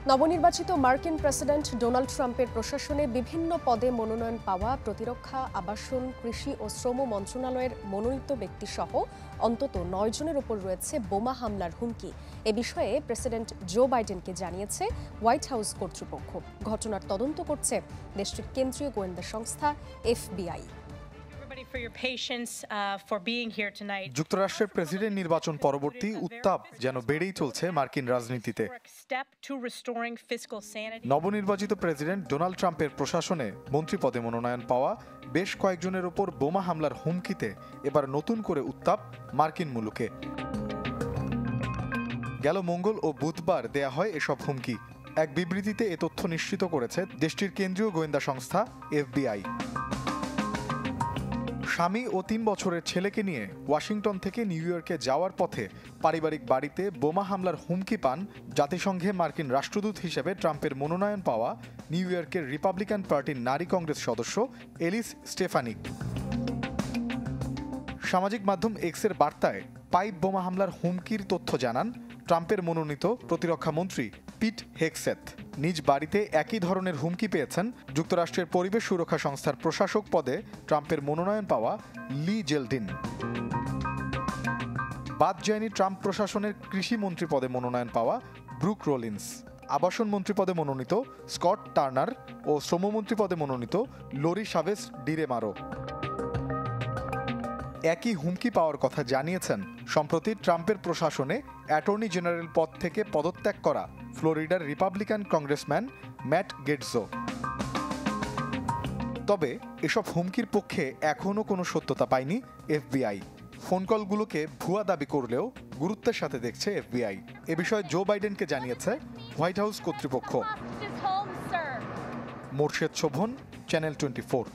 নবনির্বাচিত মার্কিন president Donald ট্রাম্পের প্রশাসনে বিভিন্ন পদে মনোনয়ন পাওয়া প্রতিরক্ষা, আবাসন, কৃষি ও শ্রম মন্ত্রণালয়ের মনোনীত ব্যক্তিসহ অন্তত 9 জনের ওপর রয়েছে বোমা হামলার হুমকি। এ বিষয়ে প্রেসিডেন্ট জো বাইডেনকে জানিয়েছে হোয়াইট হাউস কর্তৃপক্ষ। ঘটনার তদন্ত করছে দেশটির কেন্দ্রীয় গোয়েন্দা সংস্থা এফবিআই। যুক্তরাষ্ট্রের প্রেসিডেন্ট নির্বাচন পরবর্তী উত্তাপ যেন বেড়েই চলছে মার্কিন রাজনীতিতে। নবনির্বাচিত প্রেসিডেন্ট ডোনাল্ড ট্রাম্পের প্রশাসনে মন্ত্রী পদে মনোনয়ন পাওয়া বেশ কয়েকজনের ওপর বোমা হামলার হুমকিতে এবার নতুন করে উত্তাপ মার্কিন মুলুকে। গেল মঙ্গল ও বুধবার দেয়া হয় এসব হুমকি। এক বিবৃতিতে এ তথ্য নিশ্চিত করেছে দেশটির কেন্দ্রীয় গোয়েন্দা সংস্থা এফবিআই। স্বামী ও 3 বছরের ছেলেকে নিয়ে ওয়াশিংটন থেকে নিউ ইয়র্কে যাওয়ার পথে পারিবারিক বাড়িতে বোমা হামলার হুমকি পান জাতিসংঘে মার্কিন রাষ্ট্রদূত হিসেবে ট্রাম্পের মনোনয়ন পাওয়া নিউ ইয়র্কের রিপাবলিকান পার্টির নারী কংগ্রেস সদস্য এলিস স্টেফানিক। সামাজিক মাধ্যম এক্সের বার্তায় পাইপ বোমা হামলার হুমকির তথ্য জানান ট্রাম্পের মনোনীত প্রতিরক্ষা মন্ত্রী পিট হেগসেথ। নিজ বাড়িতে একই ধরনের হুমকি পেয়েছেন যুক্তরাষ্ট্রের পরিবেশ সুরক্ষা সংস্থার প্রশাসক পদে ট্রাম্পের মনোনয়ন পাওয়া লি জেলডিন। বাদ যায়নি ট্রাম্প প্রশাসনের কৃষি মন্ত্রী পদে মনোনয়ন পাওয়া ব্রুক রোলিন্স, আবাসন মন্ত্রী পদে মনোনীত স্কট টার্নার ও শ্রমমন্ত্রী পদে মনোনীত লোরি শাভেস ডিরেমারো। একই হুমকি পাওয়ার কথা জানিয়েছেন সম্প্রতি ট্রাম্পের প্রশাসনে অ্যাটর্নি জেনারেল পদ থেকে পদত্যাগ করা ফ্লোরিডার রিপাবলিকান কংগ্রেসম্যান ম্যাট গেটজো। তবে এসব হুমকির পক্ষে এখনও কোনো সত্যতা পায়নি এফবিআই। ফোন কলগুলোকে ভুয়া দাবি করলেও গুরুত্বের সাথে দেখছে এফবিআই। এ বিষয়ে জো বাইডেনকে জানিয়েছে হোয়াইট হাউস কর্তৃপক্ষ। মোর্শেদ শোভন, চ্যানেল 24।